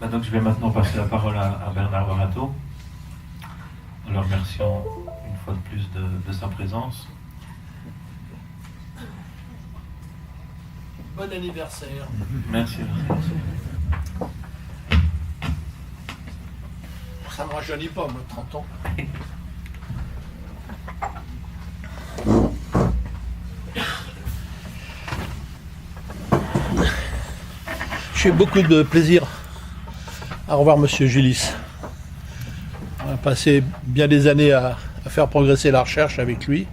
Donc je vais maintenant passer la parole à Bernard Barato, en le remerciant une fois de plus de sa présence. Bon anniversaire. Merci. Ça ne me rajeunit pas, moi, 30 ans. J'ai beaucoup de plaisir à revoir Monsieur Gilis. On a passé bien des années à faire progresser la recherche avec lui.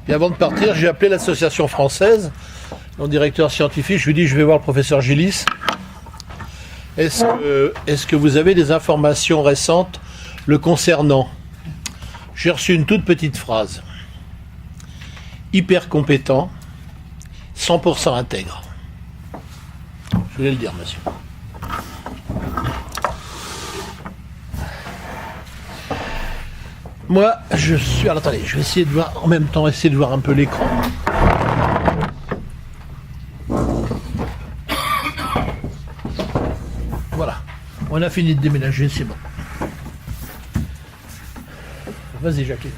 Et avant de partir, j'ai appelé l'association française, mon directeur scientifique, je lui ai dit je vais voir le professeur Gilis. Est-ce que vous avez des informations récentes le concernant? J'ai reçu une toute petite phrase. Hyper compétent, 100% intègre. Je voulais le dire, monsieur. Moi, je suis... Alors, attendez, je vais essayer de voir, en même temps, essayer de voir un peu l'écran. Voilà. On a fini de déménager, c'est bon. Vas-y, Jacqueline.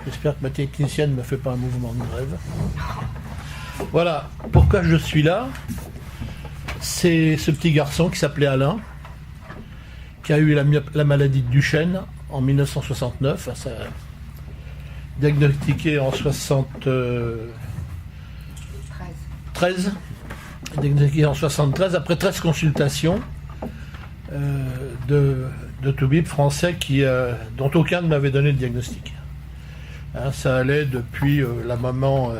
J'espère que ma technicienne ne me fait pas un mouvement de grève. Voilà. Pourquoi je suis là? C'est ce petit garçon qui s'appelait Alain, qui a eu la maladie de Duchenne en 1969. Ça a diagnostiqué en 73. Diagnostiqué en 73, après 13 consultations de toubibs français dont aucun ne m'avait donné le diagnostic. Hein, ça allait depuis la maman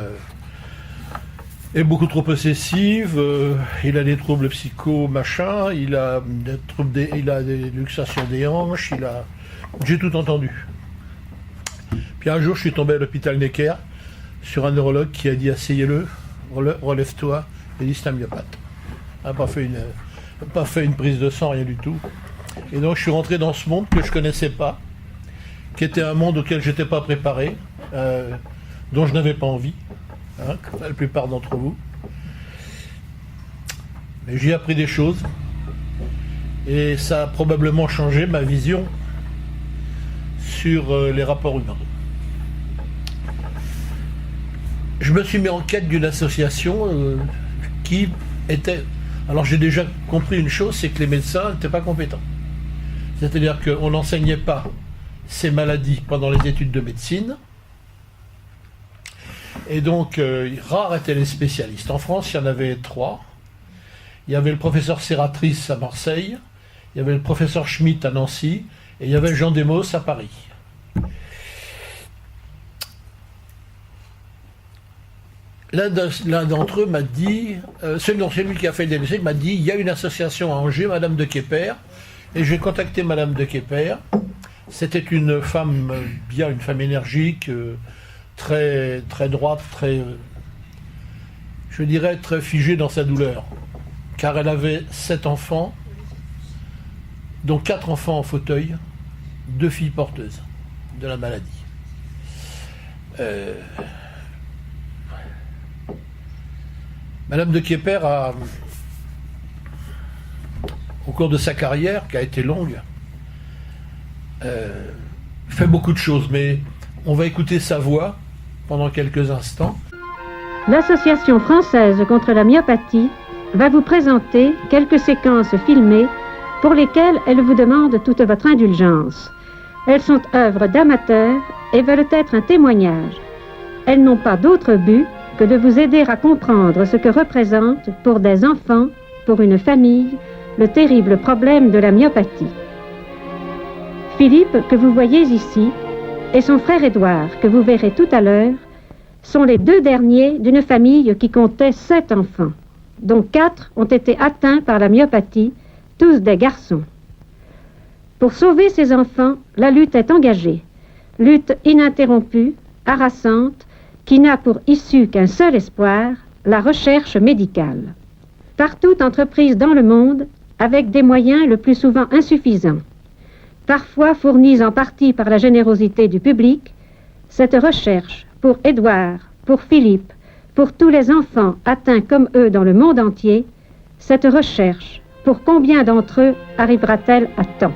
est beaucoup trop possessive, il a des troubles psycho-machin, il a des luxations des hanches, j'ai tout entendu. Puis un jour, je suis tombé à l'hôpital Necker sur un neurologue qui a dit asseyez-le, relève-toi, et dit c'est un myopathe. Il n'a pas fait une prise de sang, rien du tout. Et donc je suis rentré dans ce monde que je ne connaissais pas, qui était un monde auquel je n'étais pas préparé, dont je n'avais pas envie, hein, comme la plupart d'entre vous. Mais j'ai appris des choses, et ça a probablement changé ma vision sur les rapports humains. Je me suis mis en quête d'une association qui était... Alors j'ai déjà compris une chose, c'est que les médecins n'étaient pas compétents. C'est-à-dire qu'on n'enseignait pas ces maladies pendant les études de médecine. Et donc, rares étaient les spécialistes. En France, il y en avait 3. Il y avait le professeur Serratrice à Marseille, il y avait le professeur Schmitt à Nancy, et il y avait Jean Demos à Paris. L'un d'entre eux m'a dit, c'est lui qui a fait le diagnostic, m'a dit, il y a une association à Angers, Madame de Quépert, et j'ai contacté Madame de Quépert. C'était une femme bien, une femme énergique, très, très droite, très, je dirais, très figée dans sa douleur. Car elle avait 7 enfants, dont 4 enfants en fauteuil, 2 filles porteuses de la maladie. Madame de Quépert a, au cours de sa carrière, qui a été longue, fait beaucoup de choses, mais on va écouter sa voix pendant quelques instants. L'Association française contre la myopathie va vous présenter quelques séquences filmées pour lesquelles elle vous demande toute votre indulgence. Elles sont œuvres d'amateurs et veulent être un témoignage. Elles n'ont pas d'autre but que de vous aider à comprendre ce que représente pour des enfants, pour une famille, le terrible problème de la myopathie. Philippe, que vous voyez ici, et son frère Édouard, que vous verrez tout à l'heure, sont les 2 derniers d'une famille qui comptait 7 enfants, dont 4 ont été atteints par la myopathie, tous des garçons. Pour sauver ces enfants, la lutte est engagée. Lutte ininterrompue, harassante, qui n'a pour issue qu'un seul espoir, la recherche médicale. Partout entreprise dans le monde, avec des moyens le plus souvent insuffisants. Parfois fournis en partie par la générosité du public, cette recherche, pour Édouard, pour Philippe, pour tous les enfants atteints comme eux dans le monde entier, cette recherche, pour combien d'entre eux arrivera-t-elle à temps?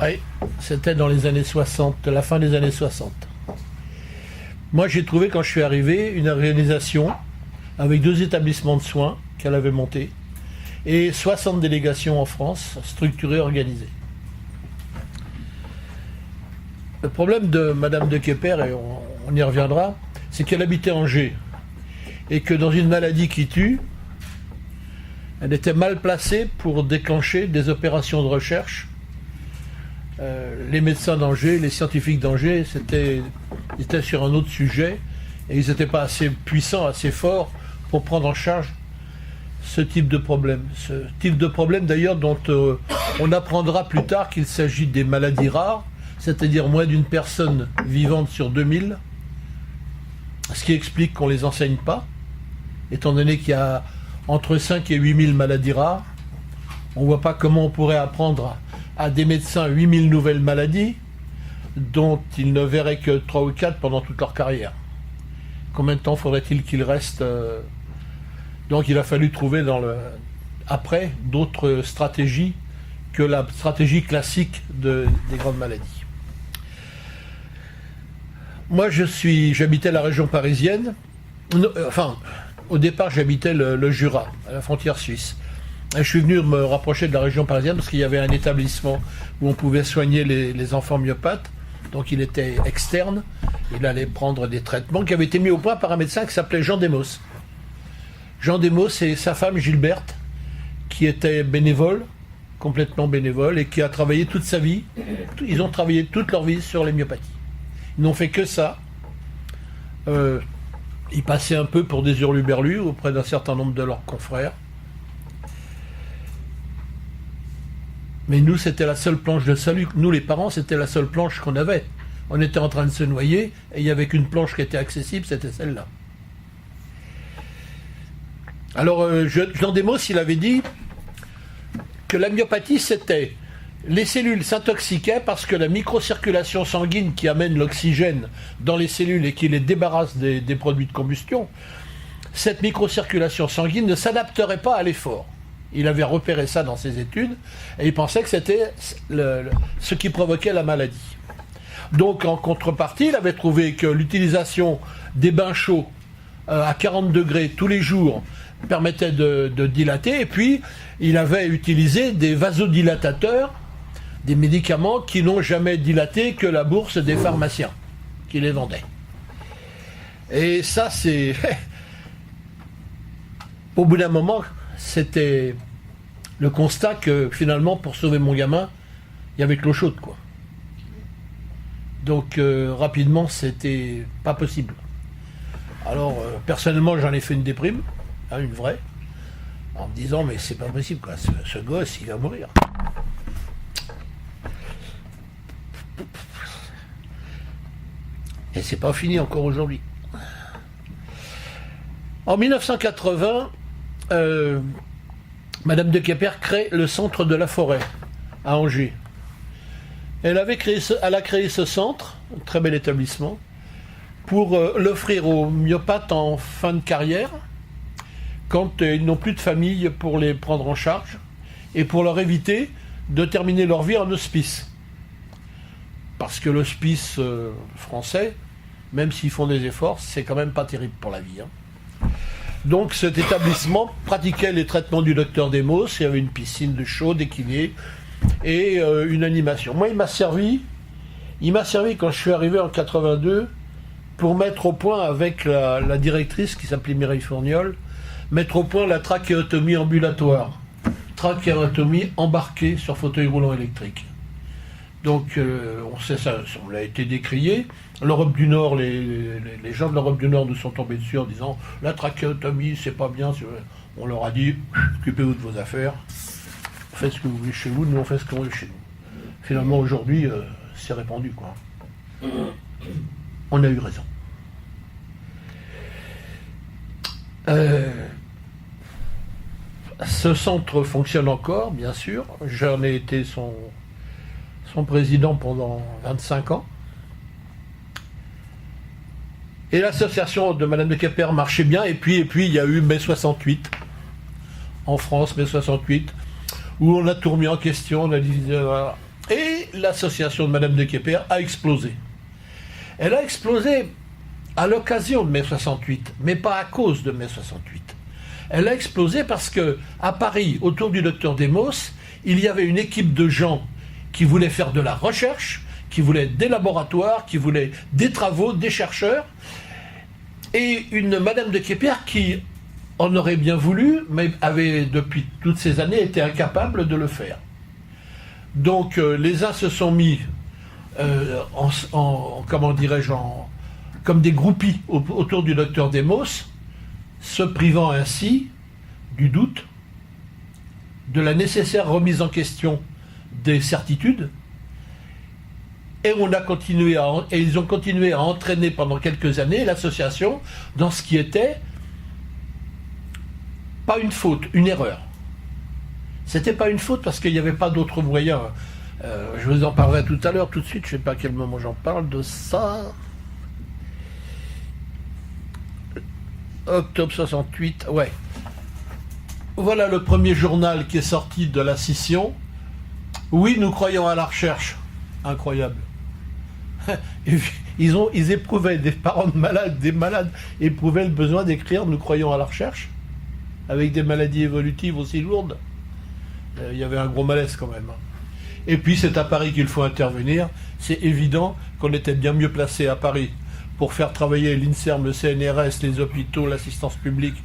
Oui, c'était dans les années 60, la fin des années 60. Moi, j'ai trouvé, quand je suis arrivé, une organisation avec 2 établissements de soins qu'elle avait montés et 60 délégations en France, structurées, organisées. Le problème de Madame de Kepper, et on y reviendra, c'est qu'elle habitait Angers et que dans une maladie qui tue, elle était mal placée pour déclencher des opérations de recherche. Les médecins d'Angers, les scientifiques d'Angers, ils étaient sur un autre sujet et ils n'étaient pas assez puissants, assez forts pour prendre en charge ce type de problème. Ce type de problème d'ailleurs dont on apprendra plus tard qu'il s'agit des maladies rares, c'est-à-dire moins d'une personne vivante sur 2000, ce qui explique qu'on ne les enseigne pas, étant donné qu'il y a entre 5 et 8000 maladies rares. On ne voit pas comment on pourrait apprendre à des médecins 8000 nouvelles maladies dont ils ne verraient que 3 ou 4 pendant toute leur carrière. Combien de temps faudrait-il qu'ils restent Donc il a fallu trouver après d'autres stratégies que la stratégie classique des grandes maladies. Moi j'habitais la région parisienne, au départ j'habitais le Jura, à la frontière suisse. Et je suis venu me rapprocher de la région parisienne parce qu'il y avait un établissement où on pouvait soigner les enfants myopathes. Donc il était externe, il allait prendre des traitements qui avaient été mis au point par un médecin qui s'appelait Jean Demos. Jean Demos et sa femme Gilberte, qui était bénévole, complètement bénévole, et qui a travaillé toute sa vie. Ils ont travaillé toute leur vie sur les myopathies. Ils n'ont fait que ça. Ils passaient un peu pour des hurluberlus auprès d'un certain nombre de leurs confrères. Mais nous, c'était la seule planche de salut. Nous, les parents, c'était la seule planche qu'on avait. On était en train de se noyer et il n'y avait qu'une planche qui était accessible, c'était celle-là. Alors, Jean Demos, il avait dit que la myopathie, c'était les cellules s'intoxiquaient parce que la microcirculation sanguine qui amène l'oxygène dans les cellules et qui les débarrasse des produits de combustion, cette microcirculation sanguine ne s'adapterait pas à l'effort. Il avait repéré ça dans ses études et il pensait que c'était ce qui provoquait la maladie. Donc en contrepartie, il avait trouvé que l'utilisation des bains chauds à 40 degrés tous les jours permettait de dilater, et puis il avait utilisé des vasodilatateurs, des médicaments qui n'ont jamais dilaté que la bourse des pharmaciens qui les vendaient. Et ça, c'est... Au bout d'un moment, c'était le constat que finalement, pour sauver mon gamin, il y avait que l'eau chaude, quoi. Donc rapidement, c'était pas possible. Alors personnellement, j'en ai fait une déprime, une vraie, en me disant mais c'est pas possible, quoi. Ce gosse, il va mourir. Et c'est pas fini encore aujourd'hui. En 1980, Madame de Kepper crée le Centre de la Forêt à Angers. Elle a créé ce centre, un très bel établissement, pour l'offrir aux myopathes en fin de carrière, quand ils n'ont plus de famille pour les prendre en charge, et pour leur éviter de terminer leur vie en hospice. Parce que l'hospice français, même s'ils font des efforts, c'est quand même pas terrible pour la vie. Donc cet établissement pratiquait les traitements du docteur Demos, il y avait une piscine de chaude équilibrée et une animation. Moi, il m'a servi quand je suis arrivé en 82 pour mettre au point avec la directrice qui s'appelait Mireille Fourniol, mettre au point la trachéotomie ambulatoire, trachéotomie embarquée sur fauteuil roulant électrique. Donc on sait ça, on l'a été décrié. L'Europe du Nord, les gens de l'Europe du Nord nous sont tombés dessus en disant la trachéotomie c'est pas bien. On leur a dit occupez-vous de vos affaires, faites ce que vous voulez chez vous, nous on fait ce qu'on veut chez nous. Finalement aujourd'hui c'est répandu, quoi. On a eu raison. Ce centre fonctionne encore, bien sûr. J'en ai été son président pendant 25 ans. Et l'association de Madame de Quépert marchait bien, et puis il y a eu mai 68, en France, mai 68, où on a tout remis en question, on a dit, voilà. Et l'association de Madame de Quépert a explosé. Elle a explosé à l'occasion de mai 68, mais pas à cause de mai 68. Elle a explosé parce que à Paris, autour du docteur Demos, il y avait une équipe de gens qui voulaient faire de la recherche, qui voulaient des laboratoires, qui voulaient des travaux, des chercheurs, et une Madame de Quépert qui en aurait bien voulu, mais avait depuis toutes ces années été incapable de le faire. Donc les uns se sont mis comment dirais-je, comme des groupies autour du docteur Demos, se privant ainsi du doute, de la nécessaire remise en question des certitudes, et ils ont continué à entraîner pendant quelques années l'association dans ce qui était pas une faute, une erreur. C'était pas une faute parce qu'il n'y avait pas d'autre moyen. Je vous en parlerai tout à l'heure, tout de suite, je ne sais pas à quel moment j'en parle de ça. Octobre 68, ouais. Voilà le premier journal qui est sorti de la scission. Oui, nous croyons à la recherche. Incroyable. Ils éprouvaient, des parents de malades, des malades éprouvaient le besoin d'écrire « Nous croyons à la recherche » avec des maladies évolutives aussi lourdes. Il y avait un gros malaise quand même. Et puis c'est à Paris qu'il faut intervenir. C'est évident qu'on était bien mieux placé à Paris pour faire travailler l'INSERM, le CNRS, les hôpitaux, l'assistance publique,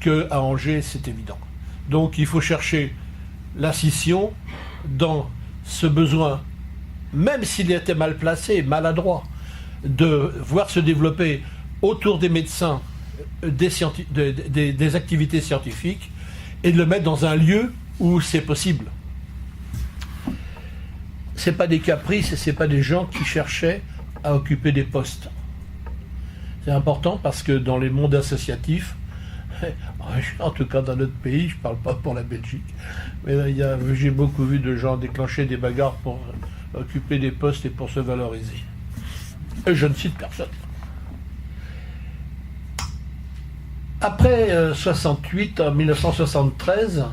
qu'à Angers, c'est évident. Donc il faut chercher la scission dans ce besoin, même s'il était mal placé, maladroit, de voir se développer autour des médecins des activités scientifiques et de le mettre dans un lieu où c'est possible. C'est pas des caprices, c'est pas des gens qui cherchaient à occuper des postes. C'est important parce que dans les mondes associatifs, en tout cas dans notre pays, je parle pas pour la Belgique, mais j'ai beaucoup vu de gens déclencher des bagarres pour occuper des postes et pour se valoriser. Et je ne cite personne. Après 68, en 1973,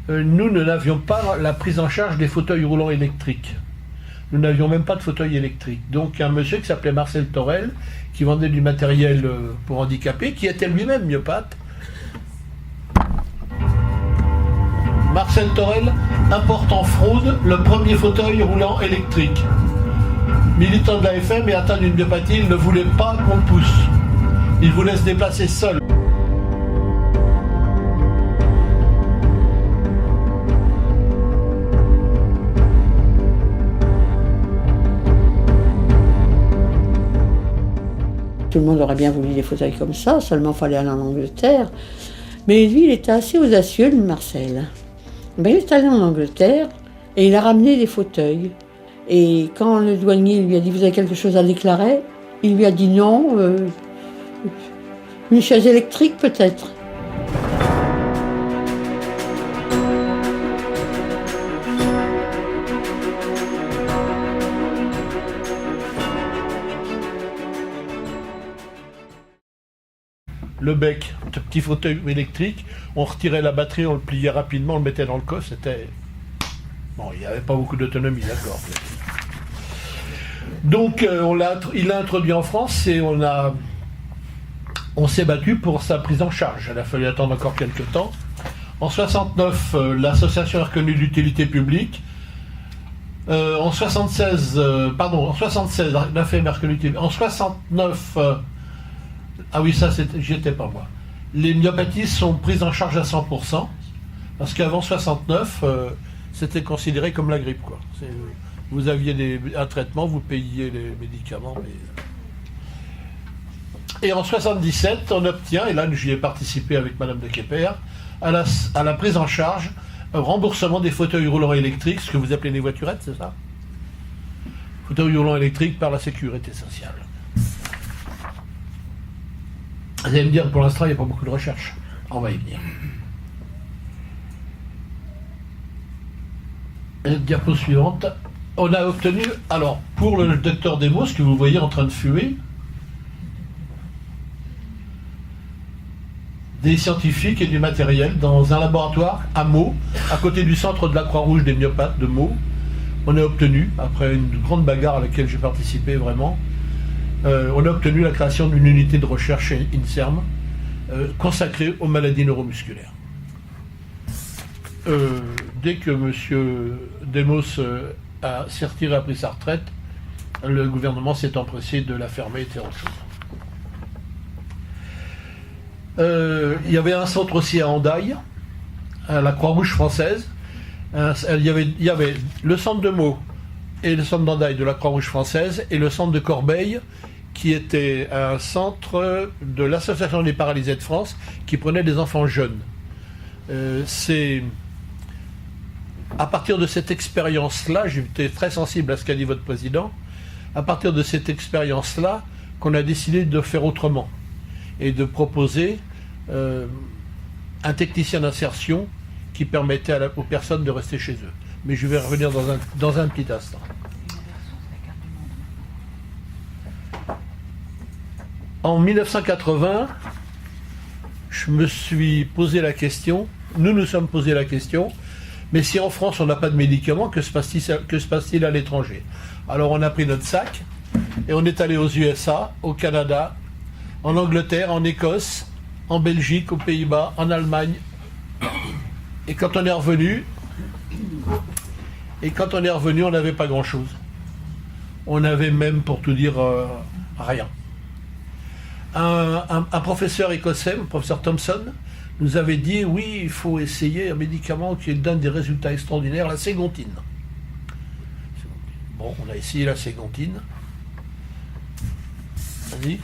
nous n'avions pas la prise en charge des fauteuils roulants électriques. Nous n'avions même pas de fauteuil électrique. Donc un monsieur qui s'appelait Marcel Torel, qui vendait du matériel pour handicapés, qui était lui-même myopathe. Marcel Torel importe en fraude le premier fauteuil roulant électrique. Militant de la FM et atteint d'une myopathie, il ne voulait pas qu'on le pousse. Il voulait se déplacer seul. Tout le monde aurait bien voulu des fauteuils comme ça, seulement il fallait aller en Angleterre. Mais lui, il était assez audacieux, le Marcel. Ben, il est allé en Angleterre et il a ramené des fauteuils. Et quand le douanier lui a dit « Vous avez quelque chose à déclarer ?» il lui a dit « Non, une chaise électrique peut-être. » Le bec, ce petit fauteuil électrique, on retirait la batterie, on le pliait rapidement, on le mettait dans le coffre, c'était... Bon, il n'y avait pas beaucoup d'autonomie, d'accord. Donc, il l'a introduit en France et on s'est battu pour sa prise en charge. Il a fallu attendre encore quelques temps. En 69, l'association a reconnu l'utilité publique. En 76, la FEM a reconnu l'utilité publique. En 69... ah oui, ça, j'y étais pas moi. Les myopathies sont prises en charge à 100%, parce qu'avant 69, c'était considéré comme la grippe, quoi. Vous aviez un traitement, vous payiez les médicaments. Et en 77, on obtient, et là j'y ai participé avec Madame de Quépert, à la prise en charge, un remboursement des fauteuils roulants électriques, ce que vous appelez les voiturettes, c'est ça? Fauteuils roulants électriques par la sécurité sociale. Vous allez me dire, pour l'instant, il n'y a pas beaucoup de recherche. On va y venir. Diapo suivante. On a obtenu, alors, pour le docteur Demos, que vous voyez en train de fumer, des scientifiques et du matériel dans un laboratoire à Meaux, à côté du centre de la Croix-Rouge des myopathes de Meaux. On a obtenu, après une grande bagarre à laquelle j'ai participé vraiment, on a obtenu la création d'une unité de recherche chez INSERM consacrée aux maladies neuromusculaires. Dès que M. Demos s'est retiré, a pris sa retraite, le gouvernement s'est empressé de la fermer et de faire autre chose. Il y avait un centre aussi à Hendaye, à la Croix-Rouge française. Il y avait le centre de Meaux et le centre d'Hendaye de la Croix-Rouge française et le centre de Corbeil, qui était un centre de l'Association des paralysés de France qui prenait des enfants jeunes. C'est à partir de cette expérience-là, j'étais très sensible à ce qu'a dit votre président, à partir de cette expérience-là qu'on a décidé de faire autrement et de proposer un technicien d'insertion qui permettait aux personnes de rester chez eux. Mais je vais revenir dans un petit instant. En 1980, je me suis posé la question, nous sommes posé la question, mais si en France on n'a pas de médicaments, que se passe-t-il à l'étranger? Alors on a pris notre sac et on est allé aux USA, au Canada, en Angleterre, en Écosse, en Belgique, aux Pays-Bas, en Allemagne. Et quand on est revenu, on n'avait pas grand-chose. On avait même, pour tout dire, rien. Un professeur écossais, le professeur Thompson, nous avait dit, oui, il faut essayer un médicament qui donne des résultats extraordinaires, la ségontine. Bon, on a essayé la ségontine. Vas-y.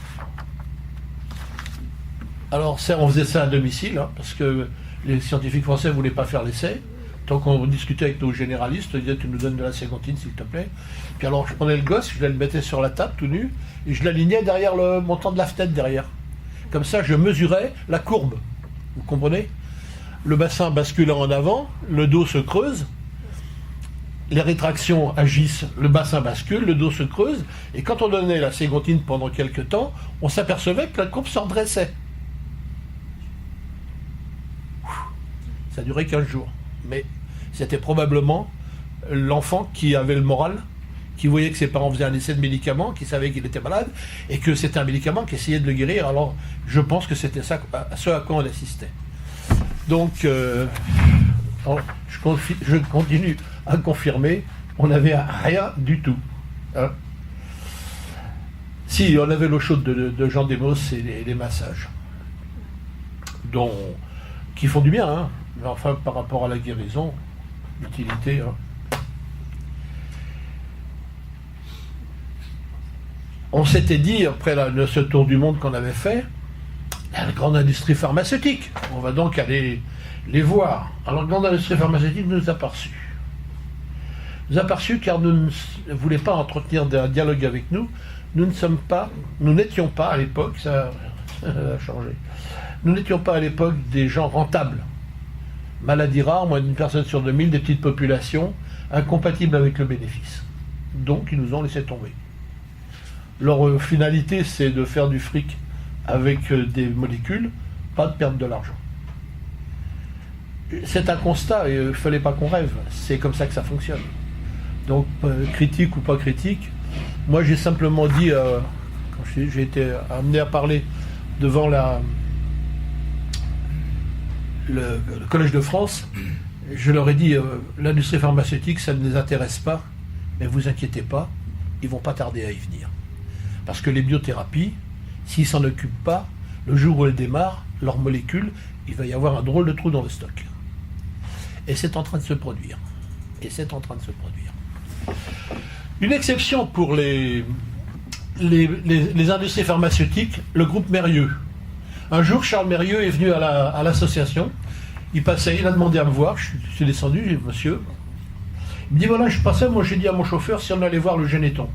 Alors, on faisait ça à domicile, hein, parce que les scientifiques français ne voulaient pas faire l'essai. Tant qu'on discutait avec nos généralistes, ils disaient, tu nous donnes de la ségontine, s'il te plaît. Puis alors, je prenais le gosse, je le mettais sur la table, tout nu, et je l'alignais derrière le montant de la fenêtre, derrière. Comme ça, je mesurais la courbe. Vous comprenez? Le bassin bascule en avant, le dos se creuse, les rétractions agissent, le bassin bascule, le dos se creuse, et quand on donnait la ségontine pendant quelques temps, on s'apercevait que la courbe se redressait. Ça a duré 15 jours. Mais c'était probablement l'enfant qui avait le moral, qui voyait que ses parents faisaient un essai de médicament, qui savait qu'il était malade, et que c'était un médicament qui essayait de le guérir. Alors, je pense que c'était ça, ce à quoi on assistait. Donc, je continue à confirmer, on n'avait rien du tout. Hein. Si, on avait l'eau chaude de Jean Demos et les massages, qui font du bien, hein. Mais enfin, par rapport à la guérison, l'utilité... Hein. On s'était dit, après ce tour du monde qu'on avait fait, la grande industrie pharmaceutique, on va donc aller les voir. Alors, la grande industrie pharmaceutique nous a pas reçus. Nous a pas reçus car nous ne voulait pas entretenir un dialogue avec nous. Nous n'étions pas à l'époque, ça a changé, nous n'étions pas à l'époque des gens rentables. Maladie rare, moins d'une personne sur 2000, des petites populations, incompatibles avec le bénéfice. Donc, ils nous ont laissé tomber. Leur finalité, c'est de faire du fric avec des molécules, pas de perdre de l'argent. C'est un constat, et il ne fallait pas qu'on rêve. C'est comme ça que ça fonctionne. Donc, critique ou pas critique, moi j'ai simplement dit, quand j'ai été amené à parler devant le Collège de France, je leur ai dit, l'industrie pharmaceutique, ça ne les intéresse pas, mais vous inquiétez pas, ils vont pas tarder à y venir. Parce que les biothérapies, s'ils s'en occupent pas, le jour où elles démarrent, leurs molécules, il va y avoir un drôle de trou dans le stock. Et c'est en train de se produire. Une exception pour les industries pharmaceutiques, le groupe Mérieux. Un jour, Charles Mérieux est venu à l'association. Il passait, il a demandé à me voir. Je suis descendu, j'ai dit, monsieur. Il me dit, voilà, je passais, moi j'ai dit à mon chauffeur si on allait voir le Généton.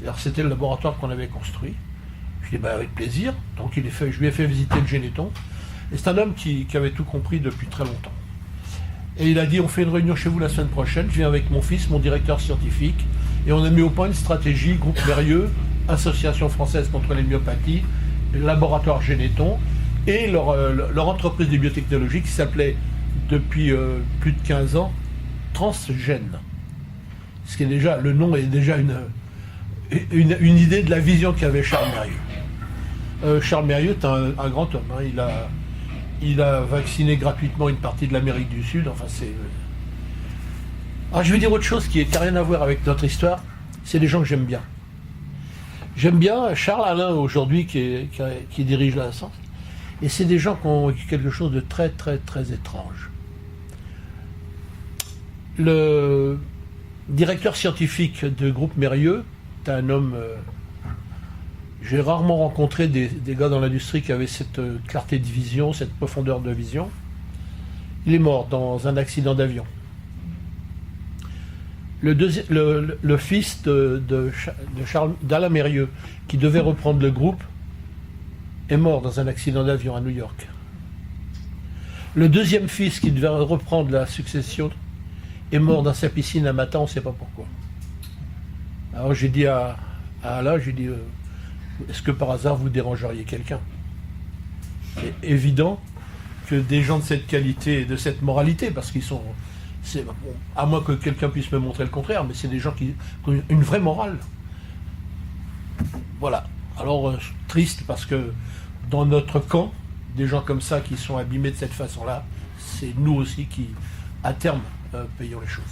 Alors c'était le laboratoire qu'on avait construit. Je lui ai dit, avec plaisir. Donc je lui ai fait visiter le Généton. Et c'est un homme qui avait tout compris depuis très longtemps. Et il a dit, on fait une réunion chez vous la semaine prochaine. Je viens avec mon fils, mon directeur scientifique. Et on a mis au point une stratégie, groupe Mérieux, Association française contre les myopathies, laboratoire Généton, et leur entreprise de biotechnologie qui s'appelait depuis plus de 15 ans Transgène. Ce qui est déjà, le nom est déjà une idée de la vision qu'avait Charles Mérieux. Charles Mérieux est un grand homme. Hein. Il a vacciné gratuitement une partie de l'Amérique du Sud. Enfin, c'est. Alors, je vais dire autre chose qui n'a rien à voir avec notre histoire. C'est des gens que j'aime bien. J'aime bien Charles Alain aujourd'hui qui dirige la science. Et c'est des gens qui ont quelque chose de très très très étrange. Le directeur scientifique du groupe Mérieux, c'est un homme. J'ai rarement rencontré des gars dans l'industrie qui avaient cette clarté de vision, cette profondeur de vision. Il est mort dans un accident d'avion. Le fils d'Alain Mérieux, qui devait reprendre le groupe, est mort dans un accident d'avion à New York. Le deuxième fils, qui devait reprendre la succession, est mort dans sa piscine un matin, on ne sait pas pourquoi. Alors j'ai dit à Alain, j'ai dit, est-ce que par hasard vous dérangeriez quelqu'un? C'est évident que des gens de cette qualité et de cette moralité, parce qu'ils sont... Bon, à moins que quelqu'un puisse me montrer le contraire, mais c'est des gens qui ont une vraie morale. Voilà. Alors, triste, parce que dans notre camp, des gens comme ça qui sont abîmés de cette façon-là, c'est nous aussi qui, à terme, payons les choses.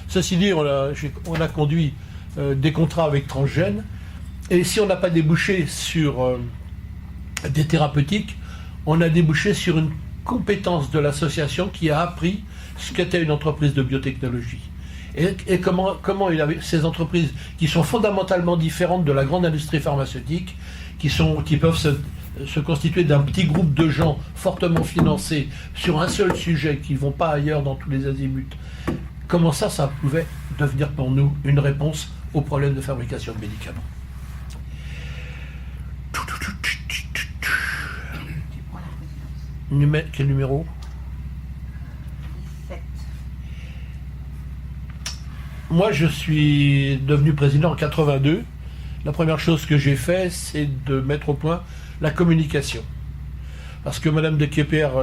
Ceci dit, on a conduit des contrats avec Transgène, et si on n'a pas débouché sur des thérapeutiques, on a débouché sur une compétence de l'association qui a appris ce qu'était une entreprise de biotechnologie. Et comment ces entreprises qui sont fondamentalement différentes de la grande industrie pharmaceutique, qui peuvent se constituer d'un petit groupe de gens fortement financés sur un seul sujet, qui ne vont pas ailleurs dans tous les azimuts, comment ça pouvait devenir pour nous une réponse aux problèmes de fabrication de médicaments. Quel numéro ? Moi, je suis devenu président en 82. La première chose que j'ai fait, c'est de mettre au point la communication. Parce que Madame de Quépert,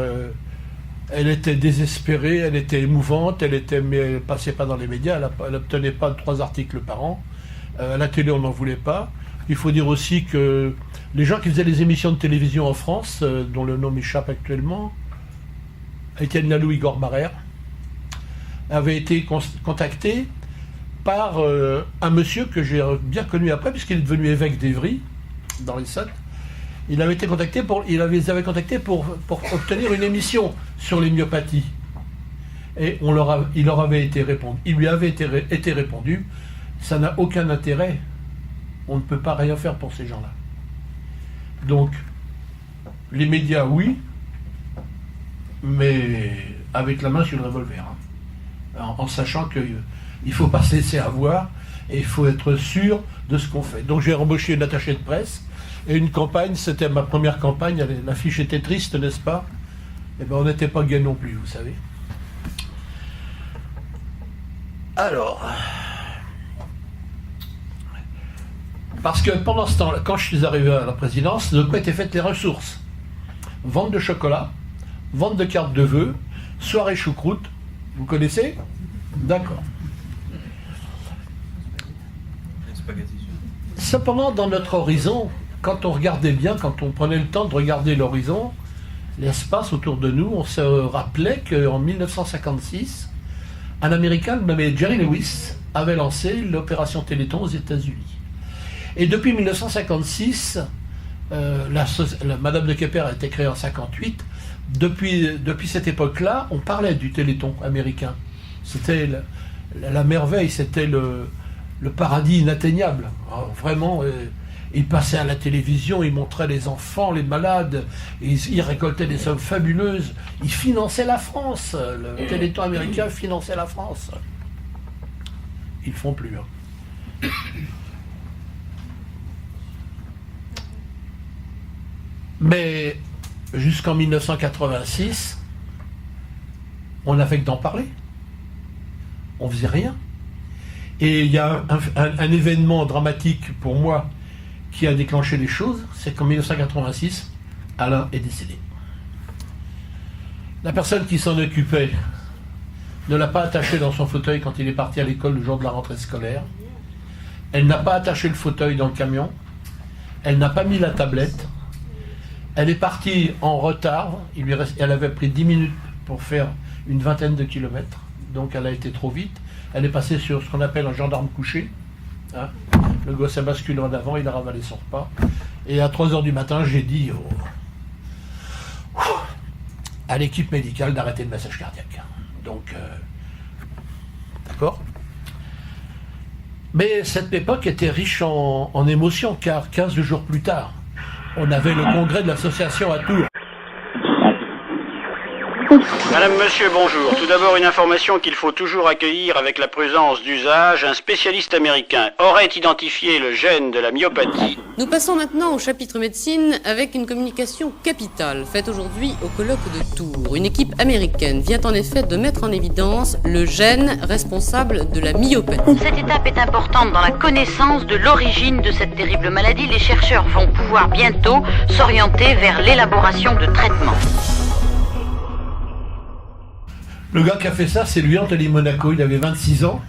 elle était désespérée, elle était émouvante, mais elle ne passait pas dans les médias, elle n'obtenait pas 3 articles par an. À la télé, on n'en voulait pas. Il faut dire aussi que les gens qui faisaient les émissions de télévision en France, dont le nom m'échappe actuellement, Étienne Laloux, Igor Barrère, avaient été contactés par un monsieur que j'ai bien connu après, puisqu'il est devenu évêque d'Évry, dans l'Essonne. Il avait été contacté pour obtenir une émission sur les myopathies. Et il leur avait été répondu. Il lui avait été répondu, ça n'a aucun intérêt. On ne peut pas rien faire pour ces gens-là. Donc, les médias, oui, mais avec la main sur le revolver. Hein. En sachant qu'il faut pas se laisser avoir et il faut être sûr de ce qu'on fait. Donc j'ai embauché une attachée de presse et une campagne, c'était ma première campagne, l'affiche était triste, n'est-ce pas? Eh bien on n'était pas gay non plus, vous savez. Alors, parce que pendant ce temps, quand je suis arrivé à la présidence, de quoi étaient faites les ressources? Vente de chocolat, vente de cartes de vœux, soirée choucroute, vous connaissez? D'accord. Cependant, dans notre horizon, quand on regardait bien, quand on prenait le temps de regarder l'horizon, l'espace autour de nous, on se rappelait qu'en 1956, un Américain nommé Jerry Lewis avait lancé l'opération Téléthon aux États-Unis. Et depuis 1956, Madame de Quépert a été créée en 1958. Depuis cette époque-là, on parlait du Téléthon américain. C'était la merveille, c'était le paradis inatteignable. Alors, vraiment, ils passaient à la télévision, ils montraient les enfants, les malades, ils récoltaient des sommes fabuleuses. Ils finançaient la France. Le Téléthon américain finançait la France. Ils ne font plus. Hein. Mais jusqu'en 1986, on n'avait que d'en parler. On faisait rien. Et il y a un événement dramatique pour moi qui a déclenché les choses, c'est qu'en 1986, Alain est décédé. La personne qui s'en occupait ne l'a pas attaché dans son fauteuil quand il est parti à l'école le jour de la rentrée scolaire. Elle n'a pas attaché le fauteuil dans le camion. Elle n'a pas mis la tablette. Elle est partie en retard. Elle avait pris 10 minutes pour faire une vingtaine de kilomètres. Donc elle a été trop vite. Elle est passée sur ce qu'on appelle un gendarme couché. Hein. Le gosse a basculé en avant, il a ravalé son repas. Et à 3h du matin, j'ai dit à l'équipe médicale d'arrêter le massage cardiaque. Donc, d'accord. Mais cette époque était riche en émotions, car 15 jours plus tard, on avait le congrès de l'association à Tours. Madame, monsieur, bonjour. Tout d'abord, une information qu'il faut toujours accueillir avec la prudence d'usage. Un spécialiste américain aurait identifié le gène de la myopathie. Nous passons maintenant au chapitre médecine avec une communication capitale faite aujourd'hui au colloque de Tours. Une équipe américaine vient en effet de mettre en évidence le gène responsable de la myopathie. Cette étape est importante dans la connaissance de l'origine de cette terrible maladie. Les chercheurs vont pouvoir bientôt s'orienter vers l'élaboration de traitements. Le gars qui a fait ça, c'est lui, Anthony Monaco, il avait 26 ans.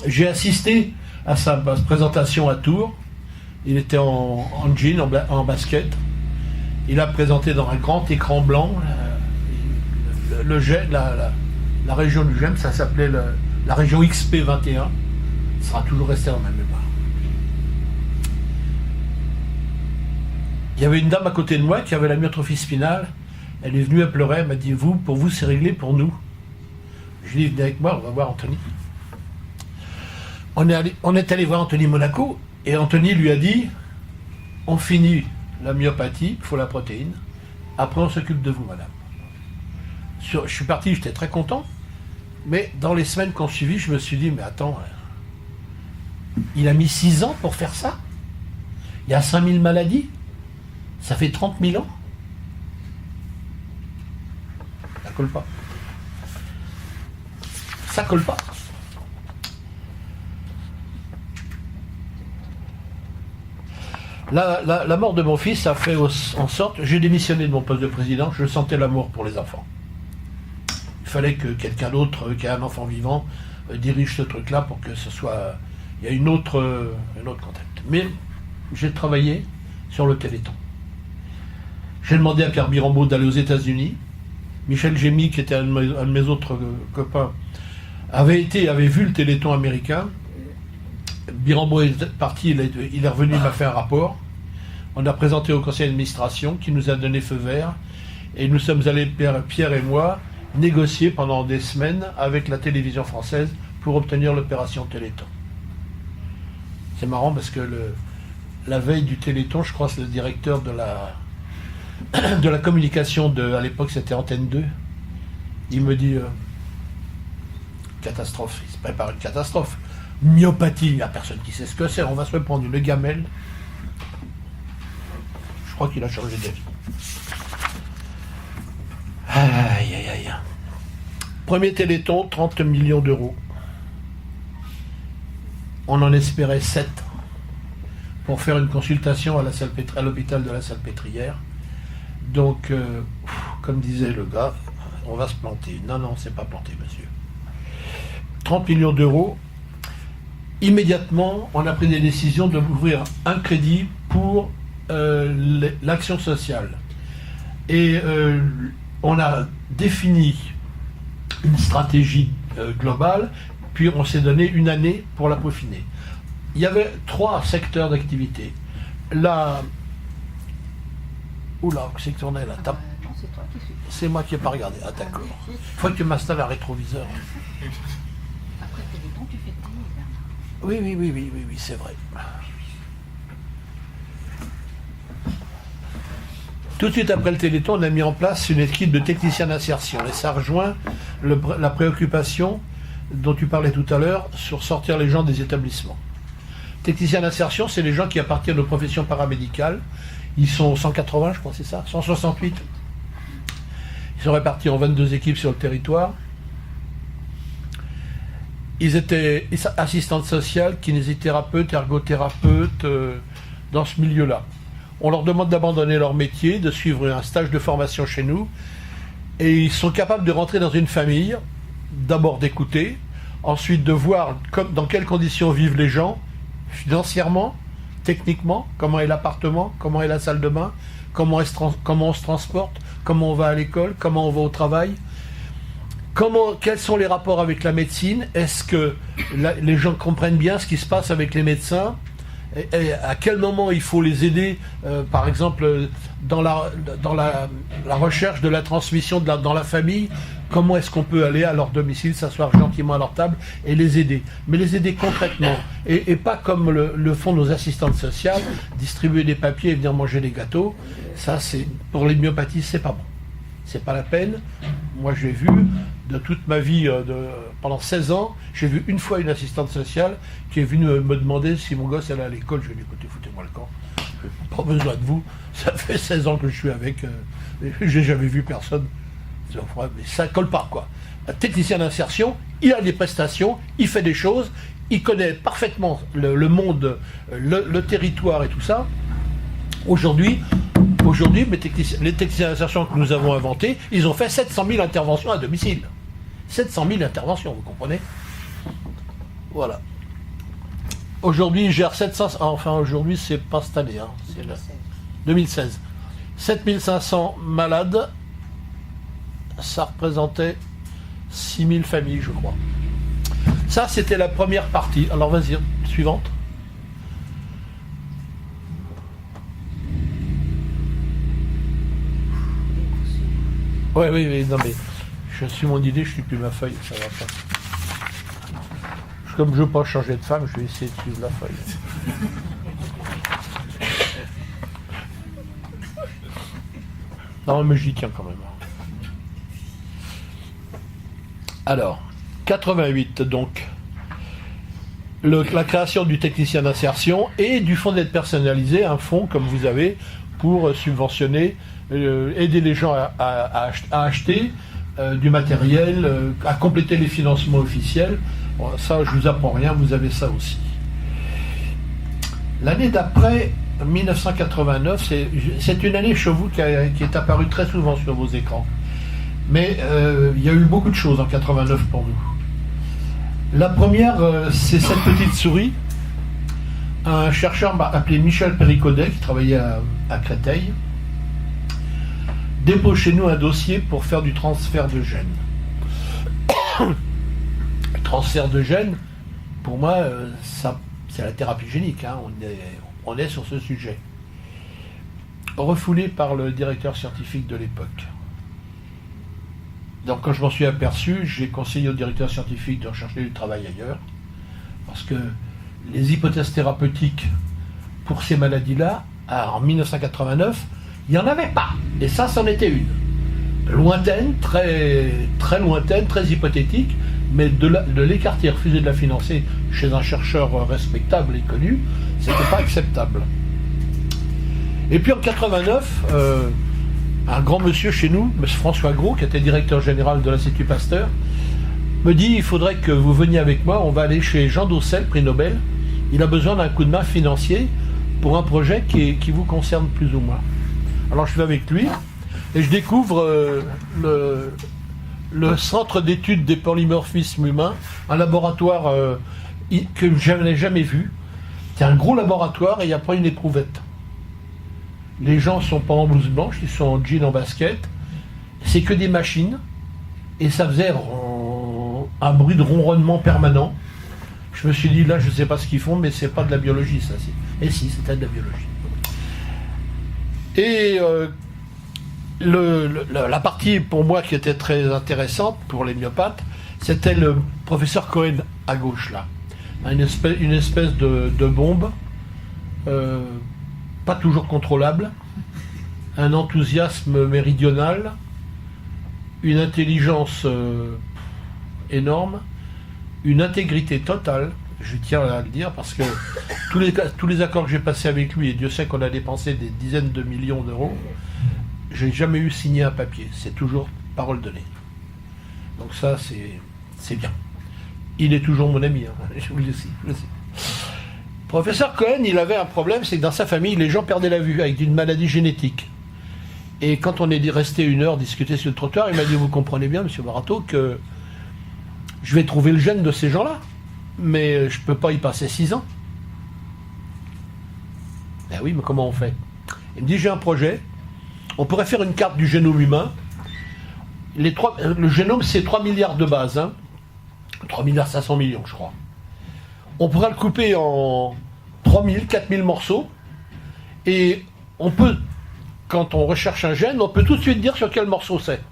J'ai assisté à sa présentation à Tours. Il était en jean, en basket. Il a présenté dans un grand écran blanc la région du gène, ça s'appelait la région XP21. Ça sera toujours resté dans ma mémoire. Il y avait une dame à côté de moi qui avait la myotrophie spinale. Elle est venue, elle pleurait, elle m'a dit, pour vous, c'est réglé, pour nous. Je lui ai dit, venez avec moi, on va voir Anthony. On est allé voir Anthony Monaco, et Anthony lui a dit, on finit la myopathie, il faut la protéine, après on s'occupe de vous, madame. Je suis parti, j'étais très content, mais dans les semaines qui ont suivi, je me suis dit, mais attends, il a mis 6 ans pour faire ça. Il y a 5000 maladies, ça fait 30 000 ans. Ça colle pas. Ça colle pas. La mort de mon fils a fait en sorte, j'ai démissionné de mon poste de président, je sentais l'amour pour les enfants. Il fallait que quelqu'un d'autre, qui a un enfant vivant, dirige ce truc-là pour que ce soit... Il y a une autre contact. Mais j'ai travaillé sur le Téléthon. J'ai demandé à Pierre Birambeau d'aller aux États-Unis. Michel Gémy, qui était un de mes autres copains, avait vu le Téléthon américain. Birambeau est parti, il est revenu, il m'a fait un rapport. On a présenté au conseil d'administration qui nous a donné feu vert. Et nous sommes allés, Pierre et moi, négocier pendant des semaines avec la télévision française pour obtenir l'opération Téléthon. C'est marrant parce que la veille du Téléthon, je crois que le directeur de la communication à l'époque c'était Antenne 2, il me dit catastrophe, il se prépare une catastrophe. Myopathie, il n'y a personne qui sait ce que c'est, on va se prendre une gamelle. Je crois qu'il a changé d'avis. Aïe aïe aïe. Premier Téléthon, 30 millions d'euros. On en espérait 7 pour faire une consultation à l'hôpital de la Salpêtrière. Donc, comme disait le gars, on va se planter. Non, c'est pas planté, monsieur. 30 millions d'euros. Immédiatement, on a pris des décisions d'ouvrir un crédit pour l'action sociale. Et on a défini une stratégie globale, puis on s'est donné une année pour la peaufiner. Il y avait 3 secteurs d'activité. Oula, c'est que tu en es là. C'est toi qui suis. C'est moi qui n'ai pas regardé. Ah d'accord. Il faut que tu m'installes un rétroviseur. Après le Téléthon, tu fais de télé, Bernard. Oui, c'est vrai. Tout de suite après le Téléthon, on a mis en place une équipe de techniciens d'insertion. Et ça rejoint la préoccupation dont tu parlais tout à l'heure sur sortir les gens des établissements. Techniciens d'insertion, c'est les gens qui appartiennent aux professions paramédicales. Ils sont 180, je crois, c'est ça, 168. Ils sont répartis en 22 équipes sur le territoire. Ils étaient assistantes sociales, kinésithérapeutes, ergothérapeutes, dans ce milieu-là. On leur demande d'abandonner leur métier, de suivre un stage de formation chez nous. Et ils sont capables de rentrer dans une famille, d'abord d'écouter, ensuite de voir dans quelles conditions vivent les gens, financièrement, techniquement, comment est l'appartement, comment est la salle de bain, comment on se transporte, comment on va à l'école, comment on va au travail, quels sont les rapports avec la médecine, est-ce que les gens comprennent bien ce qui se passe avec les médecins, et à quel moment il faut les aider, par exemple dans la recherche de la transmission dans la famille, comment est-ce qu'on peut aller à leur domicile, s'asseoir gentiment à leur table et les aider, mais les aider concrètement, et pas comme le font nos assistantes sociales, distribuer des papiers et venir manger des gâteaux. Ça, c'est pour les myopathies, c'est pas bon, c'est pas la peine. Moi, j'ai vu de toute ma vie, pendant 16 ans, j'ai vu une fois une assistante sociale qui est venue me demander si mon gosse allait à l'école. Je lui ai dit, écoutez, foutez-moi le camp, j'ai pas besoin de vous, ça fait 16 ans que je suis avec, j'ai jamais vu personne. Mais ça colle pas, quoi. Un technicien d'insertion, il a des prestations, il fait des choses, il connaît parfaitement le monde, le territoire et tout ça. Aujourd'hui, les techniciens d'insertion que nous avons inventés, ils ont fait 700 000 interventions à domicile. 700 000 interventions, vous comprenez? Voilà. Aujourd'hui, ils gèrent 700... Enfin, aujourd'hui, c'est pas cette année, hein, c'est 2016. 7500 malades, ça représentait 6000 familles, je crois. Ça, c'était la première partie. Alors, vas-y, suivante. Oui, non mais je suis mon idée, je suis plus ma feuille, ça va pas. Comme je ne veux pas changer de femme, je vais essayer de suivre la feuille. Non mais j'y tiens quand même. Alors, 88 donc. La création du technicien d'insertion et du fonds d'aide personnalisée, un fonds comme vous avez pour subventionner, aider les gens à acheter du matériel, à compléter les financements officiels. Bon, ça, je vous apprends rien, vous avez ça aussi. L'année d'après, 1989, c'est une année chez vous qui est apparue très souvent sur vos écrans. Mais il y a eu beaucoup de choses en 89 pour nous. La première, c'est cette petite souris. Un chercheur appelé Michel Péricodet, qui travaillait à Créteil, dépose chez nous un dossier pour faire du transfert de gènes. Le transfert de gènes, pour moi, c'est la thérapie génique. Hein, on est sur ce sujet. Refoulé par le directeur scientifique de l'époque. Donc quand je m'en suis aperçu, j'ai conseillé au directeur scientifique de rechercher du travail ailleurs, parce que les hypothèses thérapeutiques pour ces maladies-là, en 1989, il n'y en avait pas. Et ça, c'en était une. Lointaine, très, très lointaine, très hypothétique, mais de l'écarter, refuser de la financer chez un chercheur respectable et connu, c'était pas acceptable. Et puis en 89, un grand monsieur chez nous, M. François Gros, qui était directeur général de l'Institut Pasteur, me dit, il faudrait que vous veniez avec moi, on va aller chez Jean Daucel, prix Nobel, il a besoin d'un coup de main financier pour un projet qui vous concerne plus ou moins. Alors je vais avec lui, et je découvre le centre d'études des polymorphismes humains, un laboratoire que je n'avais jamais vu. C'est un gros laboratoire et il n'y a pas une éprouvette. Les gens ne sont pas en blouse blanche, ils sont en jean, en basket. C'est que des machines. Et ça faisait un bruit de ronronnement permanent. Je me suis dit, là, je ne sais pas ce qu'ils font, mais c'est pas de la biologie, ça. Et si, c'était de la biologie. Et la partie, pour moi, qui était très intéressante pour les myopathes, c'était le professeur Cohen à gauche, là. Une espèce de bombe, pas toujours contrôlable, un enthousiasme méridional, une intelligence énorme, une intégrité totale, je tiens à le dire, parce que tous les accords que j'ai passés avec lui, et Dieu sait qu'on a dépensé des dizaines de millions d'euros, j'ai jamais eu signé un papier, c'est toujours parole donnée. Donc ça, c'est bien. Il est toujours mon ami, hein. Je vous le dis. Professeur Cohen, il avait un problème, c'est que dans sa famille, les gens perdaient la vue avec une maladie génétique. Et quand on est resté 1 heure discuter sur le trottoir, il m'a dit, vous comprenez bien, monsieur Barato, que je vais trouver le gène de ces gens-là, mais je ne peux pas y passer 6 ans. Ben oui, mais comment on fait? Il me dit, j'ai un projet, on pourrait faire une carte du génome humain. Le génome, c'est 3 milliards de bases, 3 milliards 500 millions, je crois. On pourrait le couper en 3000, 4000 morceaux, et on peut, quand on recherche un gène, on peut tout de suite dire sur quel morceau c'est.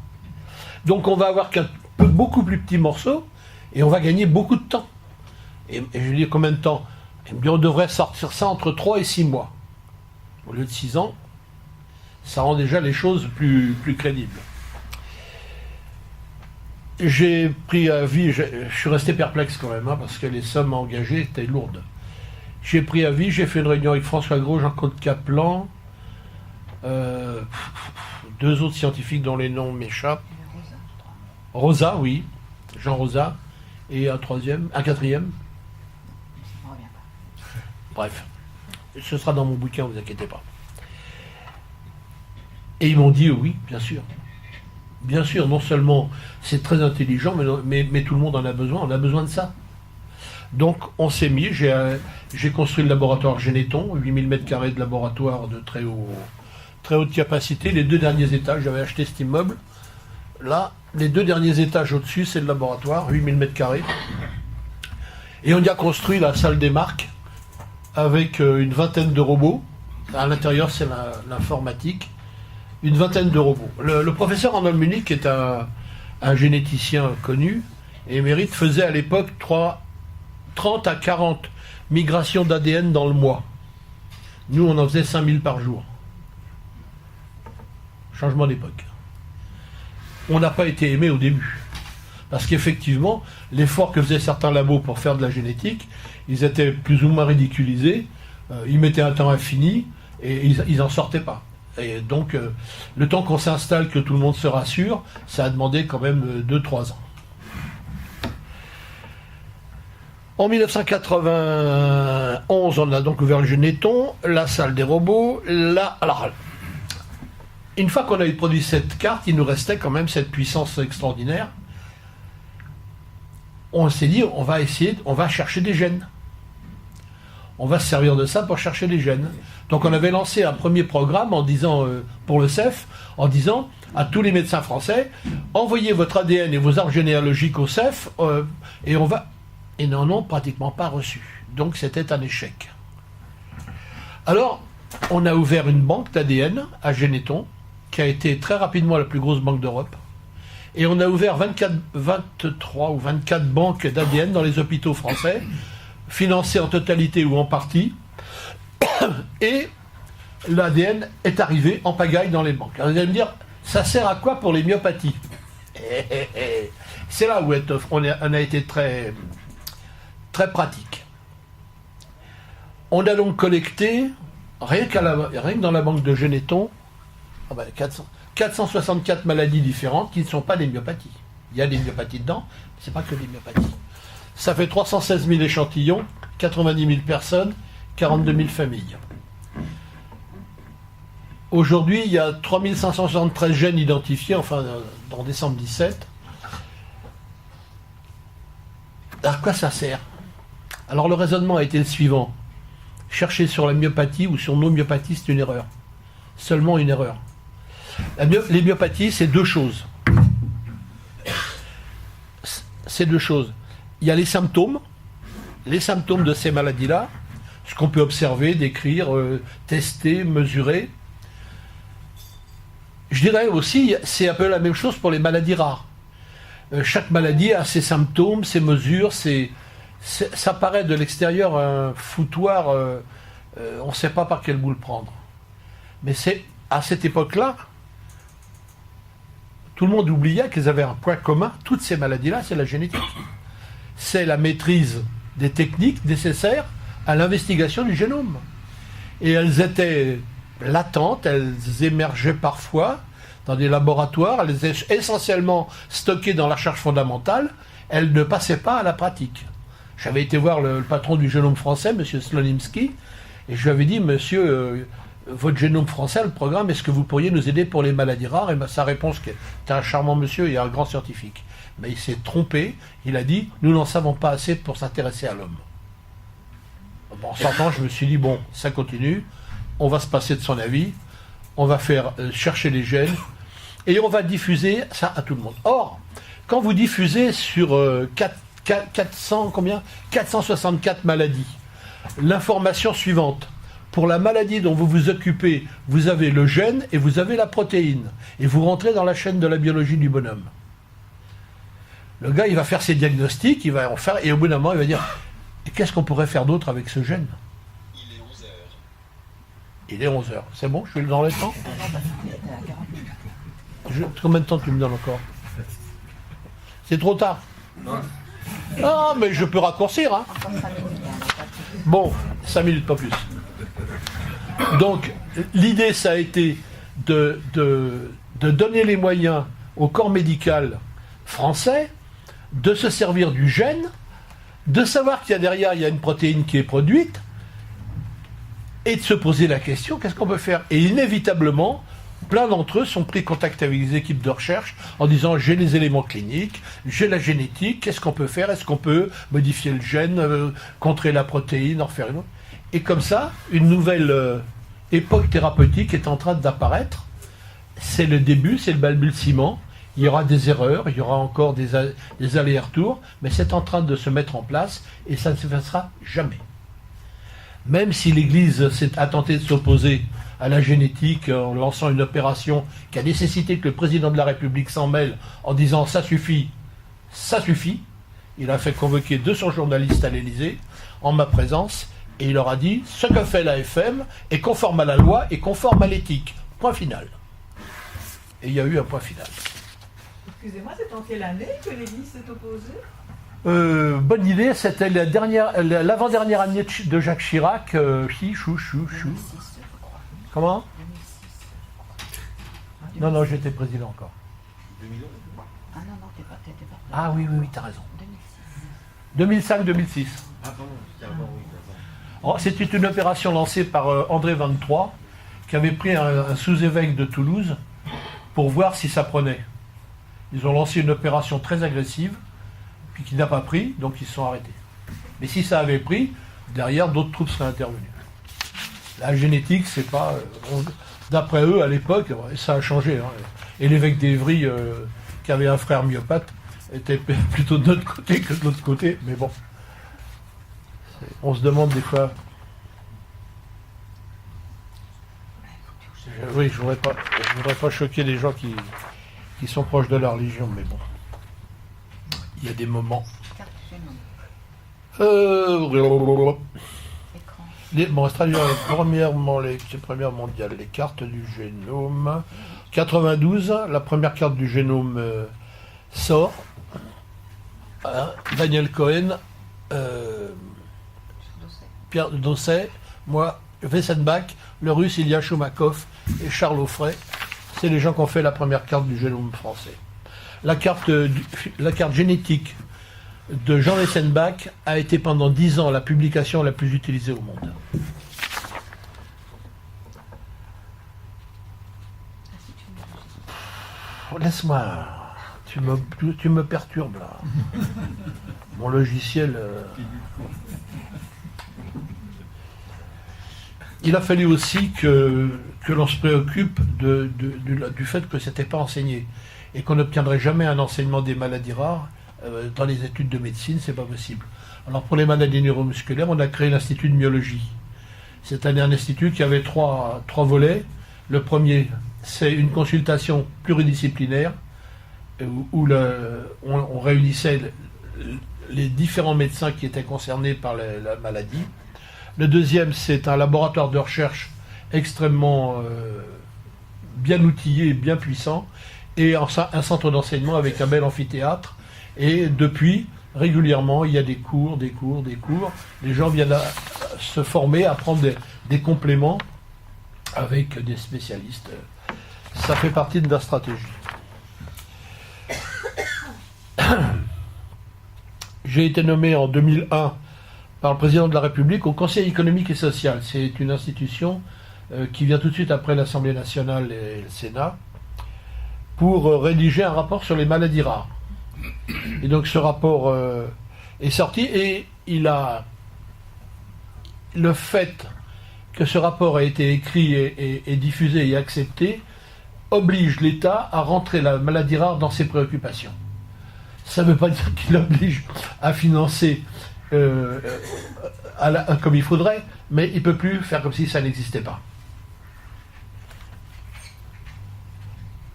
Donc on va avoir qu'un beaucoup plus petit morceau, et on va gagner beaucoup de temps. Et je lui dis, combien de temps? Il me dit, on devrait sortir ça entre 3 et 6 mois. Au lieu de 6 ans, ça rend déjà les choses plus crédibles. J'ai pris avis, je suis resté perplexe quand même, parce que les sommes engagées étaient lourdes. J'ai pris avis, j'ai fait une réunion avec François Gros, Jean-Claude Kaplan, 2 autres scientifiques dont les noms m'échappent. Rosa, oui, Jean Rosa, et un quatrième. Bref, ce sera dans mon bouquin, vous inquiétez pas. Et ils m'ont dit oui, bien sûr. Bien sûr, non seulement c'est très intelligent, mais tout le monde en a besoin, on a besoin de ça. Donc on s'est mis, j'ai construit le laboratoire Généton, 8000 m² de laboratoire de très haute capacité. Les 2 derniers étages, j'avais acheté cet immeuble. Là, les 2 derniers étages au-dessus, c'est le laboratoire, 8000 m². Et on y a construit la salle des marques avec une vingtaine de robots. À l'intérieur, c'est l'informatique. Une vingtaine de robots. Le professeur Arnold Munich, qui est un généticien connu et émérite, faisait à l'époque 30 à 40 migrations d'ADN dans le mois. Nous, on en faisait 5000 par jour. Changement d'époque. On n'a pas été aimé au début. Parce qu'effectivement, l'effort que faisaient certains labos pour faire de la génétique, ils étaient plus ou moins ridiculisés, ils mettaient un temps infini, et ils n'en sortaient pas. Et donc, le temps qu'on s'installe, que tout le monde se rassure, ça a demandé quand même 2-3 ans. En 1991, on a donc ouvert le Généton, la salle des robots. Alors, une fois qu'on avait produit cette carte, il nous restait quand même cette puissance extraordinaire. On s'est dit, on va chercher des gènes. On va se servir de ça pour chercher des gènes. Donc on avait lancé un premier programme en disant, pour le CEF, en disant à tous les médecins français, envoyez votre ADN et vos arbres généalogiques au CEF, et on va... Et n'en ont pratiquement pas reçu. Donc c'était un échec. Alors, on a ouvert une banque d'ADN à Généton, qui a été très rapidement la plus grosse banque d'Europe. Et on a ouvert 23 ou 24 banques d'ADN dans les hôpitaux français, financées en totalité ou en partie. Et l'ADN est arrivé en pagaille dans les banques. Alors vous allez me dire, ça sert à quoi pour les myopathies? C'est là où on a été très pratique. On a donc collecté, rien que dans la banque de Généton, 464 maladies différentes qui ne sont pas des myopathies. Il y a des myopathies dedans, c'est pas que des myopathies. Ça fait 316 000 échantillons, 90 000 personnes, 42 000 familles. Aujourd'hui, il y a 3573 gènes identifiés, enfin, en décembre 2017. À quoi ça sert? Alors, le raisonnement a été le suivant. Chercher sur la myopathie ou sur nos myopathies, c'est une erreur. Seulement une erreur. Les myopathies, c'est 2 choses. C'est 2 choses. Il y a les symptômes de ces maladies-là, ce qu'on peut observer, décrire, tester, mesurer. Je dirais aussi, c'est un peu la même chose pour les maladies rares. Chaque maladie a ses symptômes, ses mesures, ça paraît de l'extérieur un foutoir, on ne sait pas par quel bout le prendre. Mais c'est à cette époque-là, tout le monde oubliait qu'ils avaient un point commun, toutes ces maladies-là, c'est la génétique. C'est la maîtrise des techniques nécessaires à l'investigation du génome. Et elles étaient latentes, elles émergeaient parfois dans des laboratoires, elles étaient essentiellement stockées dans la recherche fondamentale, elles ne passaient pas à la pratique. J'avais été voir le patron du génome français, M. Slonimsky, et je lui avais dit, monsieur, votre génome français, le programme, est-ce que vous pourriez nous aider pour les maladies rares? Et sa réponse, c'est un charmant monsieur et un grand scientifique. Mais il s'est trompé, il a dit, nous n'en savons pas assez pour s'intéresser à l'homme. Bon, en sortant, je me suis dit, bon, ça continue, on va se passer de son avis, on va faire chercher les gènes, et on va diffuser ça à tout le monde. Or, quand vous diffusez sur 464 maladies, l'information suivante, pour la maladie dont vous vous occupez, vous avez le gène et vous avez la protéine. Et vous rentrez dans la chaîne de la biologie du bonhomme. Le gars, il va faire ses diagnostics, il va en faire, et au bout d'un moment, il va dire, qu'est-ce qu'on pourrait faire d'autre avec ce gène? Il est 11h. Il est 11h. C'est bon, je suis dans le temps? Combien de temps tu me donnes encore? C'est trop tard. Ah, mais je peux raccourcir, hein. Bon, 5 minutes, pas plus. Donc, l'idée, ça a été de donner les moyens au corps médical français de se servir du gène, de savoir qu'il y a derrière, il y a une protéine qui est produite, et de se poser la question, qu'est-ce qu'on peut faire? Et inévitablement, plein d'entre eux sont pris contact avec les équipes de recherche en disant, j'ai les éléments cliniques, j'ai la génétique, qu'est-ce qu'on peut faire? Est-ce qu'on peut modifier le gène, contrer la protéine, en faire une autre? Et comme ça, une nouvelle époque thérapeutique est en train d'apparaître. C'est le début, c'est le balbutiement. Il y aura des erreurs, il y aura encore des allers-retours, mais c'est en train de se mettre en place et ça ne se passera jamais. Même si l'Église a tenté de s'opposer à la génétique en lançant une opération qui a nécessité que le président de la République s'en mêle en disant ça suffit, il a fait convoquer 200 journalistes à l'Élysée en ma présence. Et il leur a dit, ce que fait l'AFM est conforme à la loi et conforme à l'éthique. Point final. Et il y a eu un point final. Excusez-moi, c'est en quelle année que l'Église s'est opposée? Bonne idée, c'était l'avant-dernière année de Jacques Chirac. 2006, je crois. Comment? 2006. Non, j'étais président encore. 2011. Ah non, t'étais pas président. Ah oui, t'as raison. 2006. 2005-2006. Ah pardon, c'était avant, oui. C'était une opération lancée par André 23, qui avait pris un sous-évêque de Toulouse pour voir si ça prenait. Ils ont lancé une opération très agressive, puis qui n'a pas pris, donc ils se sont arrêtés. Mais si ça avait pris, derrière, d'autres troupes seraient intervenues. La génétique, c'est pas... d'après eux, à l'époque, ça a changé. Hein. Et l'évêque d'Évry, qui avait un frère myopathe, était plutôt de notre côté que de l'autre côté, mais bon. On se demande des fois... Oui, je voudrais pas choquer les gens qui sont proches de la religion, mais bon. Il y a des moments... Bon, on se traduit premièrement les premières mondiales, les cartes du génome. 92, la première carte du génome sort. Daniel Cohen... Pierre Dosset, moi, Wessenbach, le russe Ilya Choumakov et Charles Offray. C'est les gens qui ont fait la première carte du génome français. La carte génétique de Jean Wessenbach a été pendant 10 ans la publication la plus utilisée au monde. Laisse-moi, tu me perturbes là. Mon logiciel... Il a fallu aussi que l'on se préoccupe du fait que ce n'était pas enseigné et qu'on n'obtiendrait jamais un enseignement des maladies rares dans les études de médecine, c'est pas possible. Alors pour les maladies neuromusculaires, on a créé l'Institut de myologie. C'est un institut qui avait trois volets. Le premier, c'est une consultation pluridisciplinaire où on réunissait les différents médecins qui étaient concernés par la maladie. Le deuxième, c'est un laboratoire de recherche extrêmement bien outillé et bien puissant, et un centre d'enseignement avec un bel amphithéâtre. Et depuis, régulièrement, il y a des cours. Les gens viennent se former, à prendre des compléments avec des spécialistes. Ça fait partie de la stratégie. J'ai été nommé en 2001 par le président de la République au Conseil économique et social. C'est une institution qui vient tout de suite après l'Assemblée nationale et le Sénat, pour rédiger un rapport sur les maladies rares. Et donc ce rapport est sorti, et le fait que ce rapport ait été écrit et diffusé et accepté oblige l'État à rentrer la maladie rare dans ses préoccupations. Ça ne veut pas dire qu'il oblige à financer comme il faudrait, mais il ne peut plus faire comme si ça n'existait pas.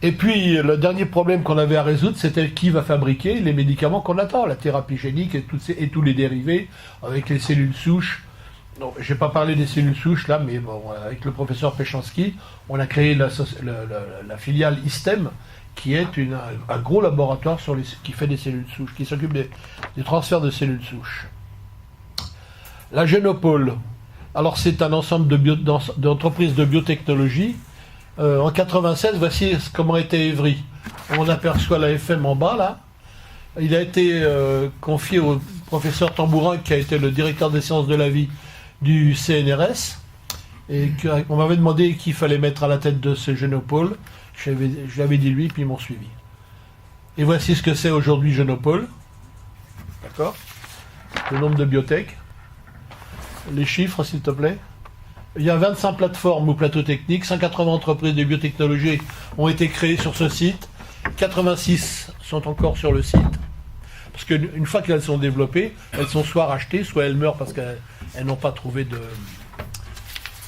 Et puis, le dernier problème qu'on avait à résoudre, c'était qui va fabriquer les médicaments qu'on attend, la thérapie génique et tous les dérivés, avec les cellules souches. Non, je n'ai pas parlé des cellules souches là, mais bon, avec le professeur Péchanski, on a créé la filiale ISTEM, qui est un gros laboratoire qui fait des cellules souches, qui s'occupe des transferts de cellules souches. La Génopole, alors c'est un ensemble d'entreprises de biotechnologie. En 96, voici comment était Évry. On aperçoit la FM en bas là. Il a été confié au professeur Tambourin, qui a été le directeur des sciences de la vie du CNRS, et on m'avait demandé qui fallait mettre à la tête de ce Génopole. Je l'avais dit lui, puis ils m'ont suivi. Et voici ce que c'est aujourd'hui Génopole. D'accord ? Le nombre de biotech. Les chiffres, s'il te plaît. Il y a 25 plateformes ou plateaux techniques, 180 entreprises de biotechnologie ont été créées sur ce site, 86 sont encore sur le site, parce qu'une fois qu'elles sont développées, elles sont soit rachetées, soit elles meurent parce qu'elles n'ont pas trouvé de...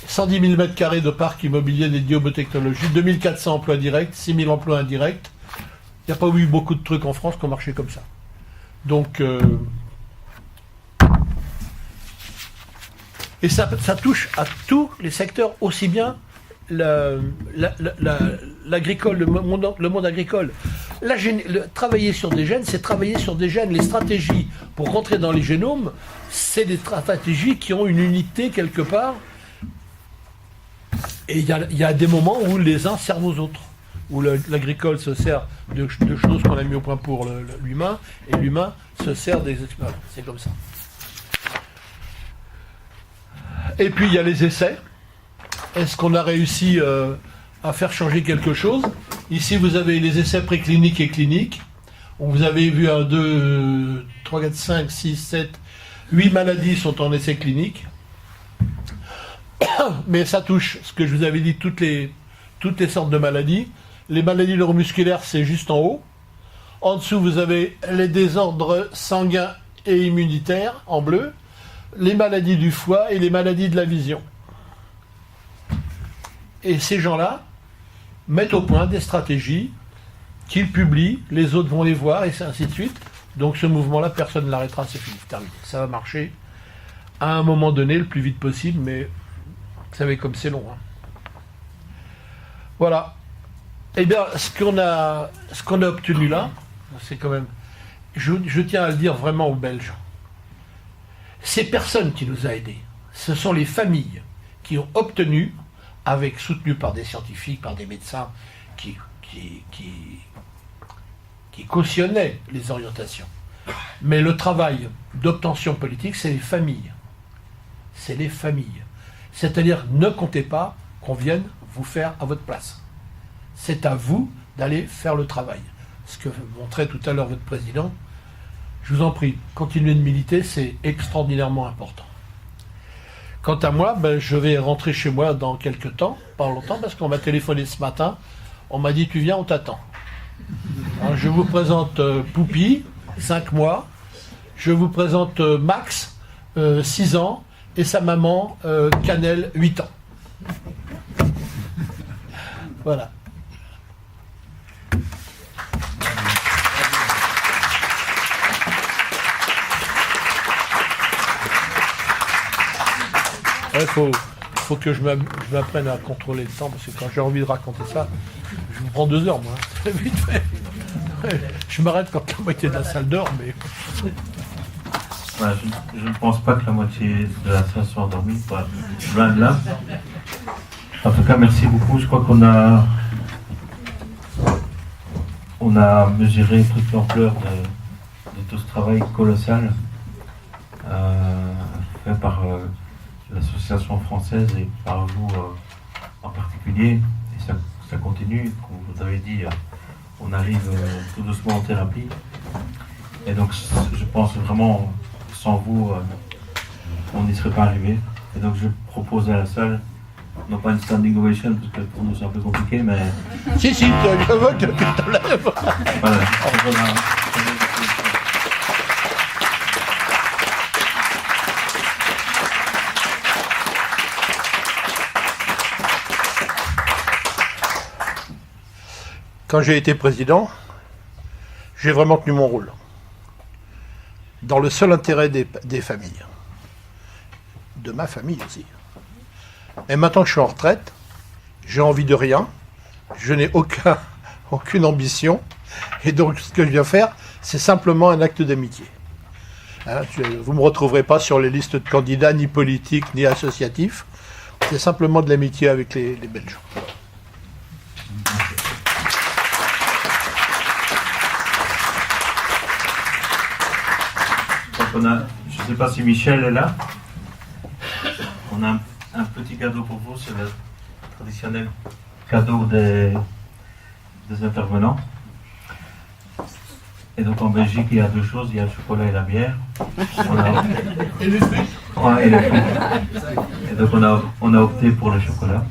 110 000 m² de parc immobilier dédié aux biotechnologies, 2400 emplois directs, 6 000 emplois indirects. Il n'y a pas eu beaucoup de trucs en France qui ont marché comme ça. Donc... Et ça touche à tous les secteurs, aussi bien l'agricole, le monde agricole. Travailler sur des gènes, c'est travailler sur des gènes. Les stratégies pour rentrer dans les génomes, c'est des stratégies qui ont une unité quelque part. Et il y a des moments où les uns servent aux autres, où l'agricole se sert de choses qu'on a mis au point pour l'humain, et l'humain se sert des expériences. C'est comme ça. Et puis il y a les essais. Est-ce qu'on a réussi à faire changer quelque chose? Ici vous avez les essais précliniques et cliniques. Vous avez vu 1, 2, 3, 4, 5, 6, 7, 8 maladies sont en essais cliniques. Mais ça touche, ce que je vous avais dit, toutes les sortes de maladies. Les maladies neuromusculaires, c'est juste en haut. En dessous, vous avez les désordres sanguins et immunitaires, en bleu. Les maladies du foie et les maladies de la vision. Et ces gens-là mettent au point des stratégies qu'ils publient, les autres vont les voir, et ainsi de suite. Donc ce mouvement-là, personne ne l'arrêtera, c'est fini, terminé. Ça va marcher à un moment donné, le plus vite possible, mais vous savez comme c'est long. Hein. Voilà. Eh bien, ce qu'on a obtenu là, c'est quand même... Je tiens à le dire vraiment aux Belges. C'est personne qui nous a aidés. Ce sont les familles qui ont obtenu, soutenues par des scientifiques, par des médecins qui cautionnaient les orientations. Mais le travail d'obtention politique, c'est les familles. C'est les familles. C'est-à-dire, ne comptez pas qu'on vienne vous faire à votre place. C'est à vous d'aller faire le travail. Ce que montrait tout à l'heure votre président. Je vous en prie, continuez de militer, c'est extraordinairement important. Quant à moi, je vais rentrer chez moi dans quelques temps, pas longtemps, parce qu'on m'a téléphoné ce matin, on m'a dit « tu viens, on t'attend ». Je vous présente Poupi, 5 mois, je vous présente Max, 6 ans, et sa maman, Canel, 8 ans. Voilà. Il faut que je m'apprenne à contrôler le temps, parce que quand j'ai envie de raconter ça, je me prends 2 heures, moi. Très vite fait. Je m'arrête quand la moitié de la salle dort, mais... Ouais, je ne pense pas que la moitié de la salle soit endormie, loin de là. En tout cas, merci beaucoup. Je crois qu'on a mesuré toute l'ampleur de tout ce travail colossal fait par l'association française et par vous en particulier, et ça continue, comme vous avez dit, on arrive tout doucement en thérapie. Et donc je pense vraiment, sans vous, on n'y serait pas arrivé. Et donc je propose à la salle, non pas une standing ovation, parce que pour nous c'est un peu compliqué, mais... Si, tu veux que tu te lèves. Voilà. Quand j'ai été président, j'ai vraiment tenu mon rôle. Dans le seul intérêt des familles. De ma famille aussi. Et maintenant que je suis en retraite, j'ai envie de rien, je n'ai aucune ambition, et donc ce que je viens faire, c'est simplement un acte d'amitié. Hein, vous ne me retrouverez pas sur les listes de candidats, ni politiques, ni associatifs, c'est simplement de l'amitié avec les Belges. Je ne sais pas si Michel est là. On a un petit cadeau pour vous, c'est le traditionnel cadeau des intervenants. Et donc en Belgique, il y a deux choses, il y a le chocolat et la bière. Et les fruits. Ouais, et les fruits. Et donc on a opté pour le chocolat.